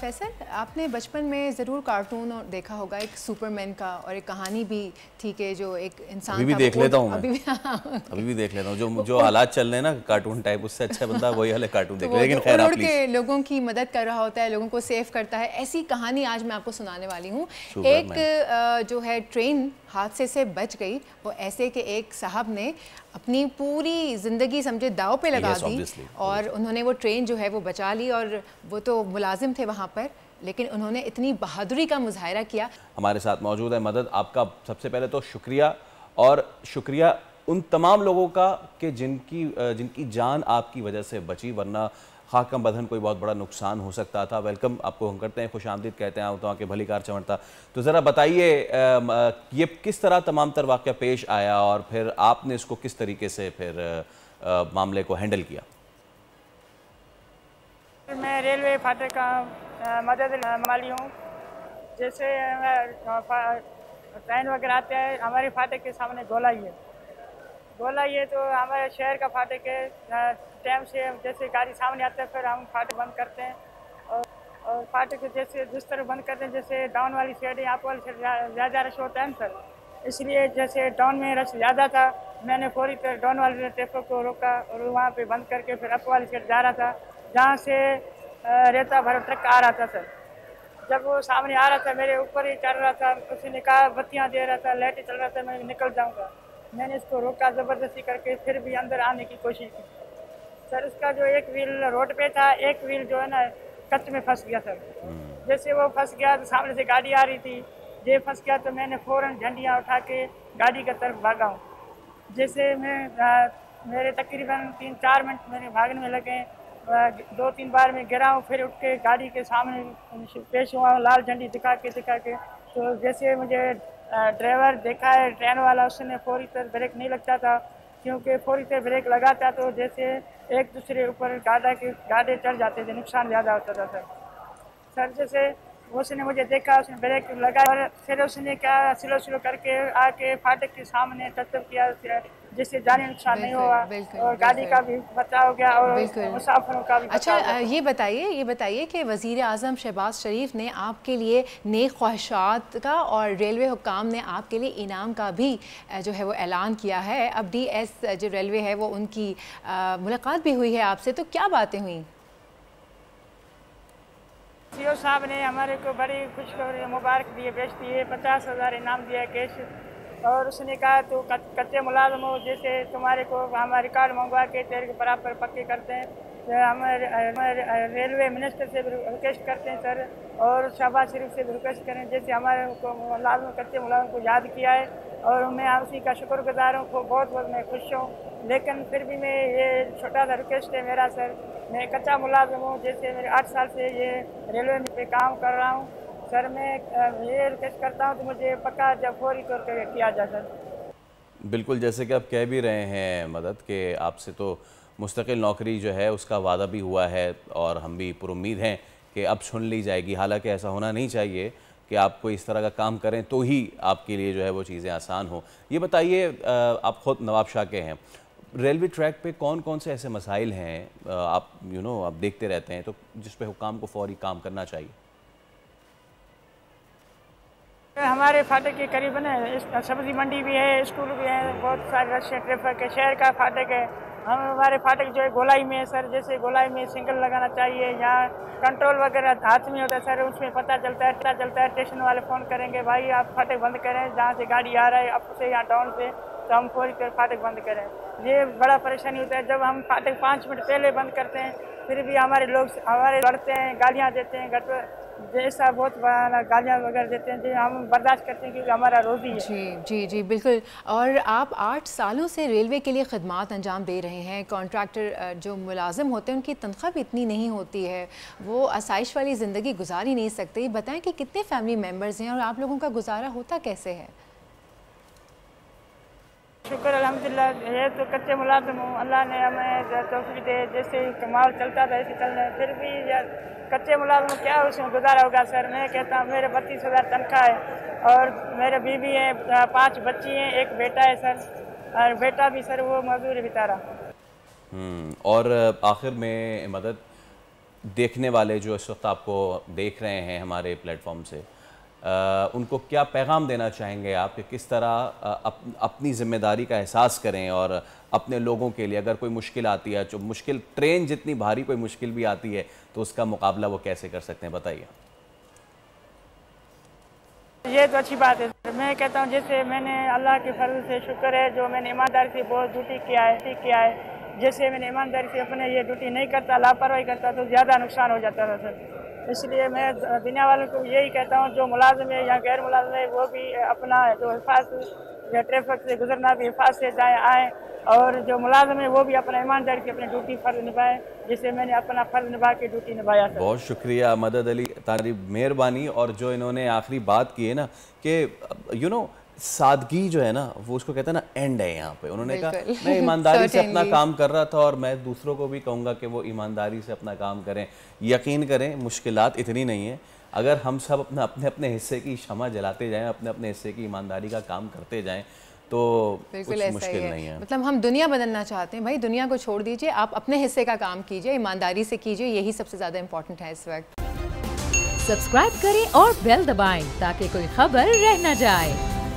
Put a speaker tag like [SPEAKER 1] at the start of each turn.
[SPEAKER 1] फैसल, आपने बचपन में ज़रूर कार्टून और देखा होगा, एक सुपरमैन का और एक कहानी भी थी कि जो एक इंसान
[SPEAKER 2] अभी भी
[SPEAKER 1] था
[SPEAKER 2] देख लेता हूँ मैं।
[SPEAKER 1] अभी
[SPEAKER 2] भी देख लेता हूँ जो हालात चल रहे हैं ना कार्टून टाइप, उससे अच्छा बंदा वही वाले कार्टून
[SPEAKER 1] तो
[SPEAKER 2] देख ले।
[SPEAKER 1] वो
[SPEAKER 2] लेकिन
[SPEAKER 1] जो
[SPEAKER 2] खैर
[SPEAKER 1] उड़
[SPEAKER 2] आप
[SPEAKER 1] उड़
[SPEAKER 2] प्लीज।
[SPEAKER 1] के लोगों की मदद कर रहा होता है, लोगों को सेव करता है, ऐसी कहानी आज मैं आपको सुनाने वाली हूँ। एक
[SPEAKER 2] सुपरमैन।
[SPEAKER 1] जो है ट्रेन हादसे से बच गई। वो ऐसे कि एक साहब ने अपनी पूरी ज़िंदगी समझे दाव पे लगा दी और उन्होंने वो ट्रेन जो है वो बचा ली। और वो तो मुलाजिम थे वहाँ पर, लेकिन उन्होंने इतनी बहादुरी का मुजाहरा किया।
[SPEAKER 2] हमारे साथ मौजूद है मदद। आपका सबसे पहले तो शुक्रिया, और शुक्रिया उन तमाम लोगों का कि जिनकी जान आपकी वजह से बची, वरना खाकम बदन कोई बहुत बड़ा नुकसान हो सकता था। वेलकम आपको हम करते हैं, खुश आमदीद कहते हैं, तो आके भली कार चमड़ता। तो ज़रा बताइए ये किस तरह तमाम तर वाक़या पेश आया और फिर आपने इसको किस तरीके से फिर मामले को हैंडल किया?
[SPEAKER 3] मैं रेलवे फाटक का मदद माली हूँ। जैसे ट्रेन वगैरह आते हैं, हमारे फाटक के सामने गोलाई है तो हमारे शहर का फाटक है। टाइम से जैसे गाड़ी सामने आता है फिर हम फाटक बंद करते हैं और फाटक जैसे जिस तरह बंद करते हैं, जैसे डाउन वाली साइड है, अप वाली साइड ज़्यादा रश होता है ना सर, इसलिए जैसे डाउन में रश ज़्यादा था, मैंने फौरी तरह डाउन वाले टेपो को रोका और वहाँ पे बंद करके फिर अप वाली साइड जा रहा था, जहाँ से रेता भरा ट्रक आ रहा था सर। जब वो सामने आ रहा था, मेरे ऊपर ही चल रहा था, उसने कहा बत्तियाँ दे रहा था, लाइट चल रहा था, मैं निकल जाऊँगा। मैंने इसको रोका ज़बरदस्ती करके, फिर भी अंदर आने की कोशिश की सर। उसका जो एक व्हील रोड पे था, एक व्हील जो है ना कच में फंस गया सर। जैसे वो फंस गया तो सामने से गाड़ी आ रही थी, ये फंस गया तो मैंने फ़ौरन झंडियाँ उठा के गाड़ी की तरफ भागा हूँ। जैसे मैं मेरे तकरीबन 3-4 मिनट मेरे भागने में लगे। 2-3 बार मैं गिरा हूँ, फिर उठ के गाड़ी के सामने पेश हुआ हूँ लाल झंडी दिखा के तो जैसे मुझे ड्राइवर देखा है ट्रेन वाला, उसने फौरी तरह ब्रेक नहीं लगता था, क्योंकि फौरी तरह ब्रेक लगाता तो जैसे एक दूसरे ऊपर गाड़े चढ़ जाते थे, नुकसान ज़्यादा होता था सर। जैसे उसने मुझे देखा, उसने ब्रेक लगाया और फिर उसने क्या स्लो करके आके फाटक के सामने टचअप किया, जिससे जानी नुकसान नहीं हुआ और गाड़ी का भी बचाव हो गया और मुसाफिरों का भी बचाव हो गया।
[SPEAKER 1] ये बताइए कि वज़ीर आज़म शहबाज शरीफ ने आपके लिए नेक ख्वाहिशात का और रेलवे हुक्काम ने आपके लिए इनाम का भी जो है वो ऐलान किया है। अब DS जो रेलवे है वो उनकी मुलाकात भी हुई है आपसे, तो क्या बातें हुई?
[SPEAKER 3] सीओ साहब ने हमारे को बड़ी खुशखबरी मुबारक दिए, भेज दिए, 50,000 इनाम दिया कैश। और उसने कहा तो कच्चे मुलाजम हो, जैसे तुम्हारे को हम रिकॉर्ड मंगवा के तेरे के बराबर पक्के करते हैं। हमारे रेलवे मिनिस्टर से भी रिक्वेस्ट करते हैं सर, और शहबाज शरीफ से भी रिक्वेस्ट करें, जैसे हमारे को मुलाजम कच्चे मुलाजम को याद किया है और मैं उसी का शुक्रगुजार हूँ, बहुत मैं खुश हूँ। लेकिन फिर भी मैं ये छोटा सा रिक्वेस्ट है मेरा सर, मैं कच्चा मुलाजिम हूँ, जैसे मेरे 8 साल से ये रेलवे पे काम कर रहा हूँ सर। मैं ये रिक्वेस्ट करता हूँ तो मुझे पक्का जब फौरी तौर पर किया जाए सर।
[SPEAKER 2] बिल्कुल, जैसे कि आप कह भी रहे हैं मदद के आपसे तो मुस्तकिल नौकरी जो है उसका वादा भी हुआ है और हम भी पुरुम्मीद हैं कि अब सुन ली जाएगी। हालांकि ऐसा होना नहीं चाहिए कि आप कोई इस तरह का काम करें तो ही आपके लिए जो है वो चीज़ें आसान हो। ये बताइए, आप ख़ुद नवाबशाह के हैं, रेलवे ट्रैक पे कौन कौन से ऐसे मसाइल हैं आप आप देखते रहते हैं तो जिस पे हुक्काम को फौरी काम करना चाहिए?
[SPEAKER 3] हमारे फाटक के करीब है सब्जी मंडी भी है, स्कूल भी है, बहुत सारे रश ट्रैफिक है, शहर का फाटक है। हमारे फाटक जो है गोलाई में है सर, जैसे गोलाई में सिंगल लगाना चाहिए, यहाँ कंट्रोल वगैरह हाथ में होता है सर, उसमें पता चलता है स्टेशन वाले फ़ोन करेंगे भाई आप फाटक बंद करें, जहाँ से गाड़ी आ रहा है अप से यहाँ डाउन से, तो हम फौरी तरह फाटक बंद करें। ये बड़ा परेशानी होता है जब हम फाटक 5 मिनट पहले बंद करते हैं, फिर भी हमारे लोग लड़ते हैं, गालियाँ देते हैं, जैसा बहुत गालियाँ वगैरह देते हैं, जो हम बर्दाश्त करते हैं क्योंकि हमारा रोज़ी है।
[SPEAKER 1] जी बिल्कुल। और आप 8 सालों से रेलवे के लिए खदमात अंजाम दे रहे हैं। कॉन्ट्रैक्टर जो मुलाजिम होते हैं उनकी तनख्वाह भी इतनी नहीं होती है, वो आसाइश वाली ज़िंदगी गुजार ही नहीं सकते। बताएं कि कितने फैमिली मेम्बर्स हैं और आप लोगों का गुजारा होता कैसे है?
[SPEAKER 3] शुक्र अल्हम्दुलिल्लाह, ये तो कच्चे मुलाजिम हूँ, अल्लाह ने हमें तौफीक दे, जैसे कमाल चलता था ऐसे चलना है। फिर भी यार कच्चे मुलाजिम क्या उसमें गुजारा होगा सर। मैं कहता हूँ मेरे 32,000 तनख्वाह है और मेरे बीवी है, 5 बच्ची हैं, एक बेटा है सर, और बेटा भी सर वो मजदूर बेचारा।
[SPEAKER 2] और आखिर में मदद, देखने वाले जो इस वक्त आपको देख रहे हैं हमारे प्लेटफॉर्म से, उनको क्या पैगाम देना चाहेंगे आप कि किस तरह अपनी ज़िम्मेदारी का एहसास करें और अपने लोगों के लिए अगर कोई मुश्किल आती है, जो मुश्किल ट्रेन जितनी भारी कोई मुश्किल भी आती है तो उसका मुकाबला वो कैसे कर सकते हैं, बताइए।
[SPEAKER 3] ये तो अच्छी बात है। मैं कहता हूँ जैसे मैंने अल्लाह के फजल से शुक्र है जो मैंने ईमानदारी से बहुत ड्यूटी किया है। जैसे मैंने ईमानदारी से अपने ये ड्यूटी नहीं करता, लापरवाही करता तो ज़्यादा नुकसान हो जाता था सर। इसलिए मैं दुनिया वालों को यही कहता हूँ जो मुलाजिम है या गैर मुलाजिम है वो भी अपना जो हिफाजत या ट्रैफिक से गुजरना भी हिफाजत से जाए आएँ, और जो मुलाजिम है वो भी अपना ईमानदारी से अपनी ड्यूटी फ़र्ज निभाए, जिससे मैंने अपना फ़र्ज निभा के ड्यूटी निभाया सर।
[SPEAKER 2] बहुत शुक्रिया मदद अली तारिब, मेहरबानी। और जो इन्होंने आखिरी बात की है ना कि सादगी जो है ना वो उसको कहते हैं ना एंड है यहाँ पे। उन्होंने कहा मैं ईमानदारी से अपना काम कर रहा था और मैं दूसरों को भी कहूँगा कि वो ईमानदारी से अपना काम करें। यकीन करें मुश्किलात इतनी नहीं है, अगर हम सब अपने अपने हिस्से की शमा जलाते जाएं, अपने अपने हिस्से की ईमानदारी का काम करते जाएं तो कुछ मुश्किल नहीं है।
[SPEAKER 1] मतलब हम दुनिया बदलना चाहते हैं, भाई दुनिया को छोड़ दीजिए, आप अपने हिस्से का काम कीजिए, ईमानदारी से कीजिए, यही सबसे ज़्यादा इम्पोर्टेंट है इस वक्त।
[SPEAKER 4] सब्सक्राइब करें और बेल दबाएं ताकि कोई खबर रह न जाए।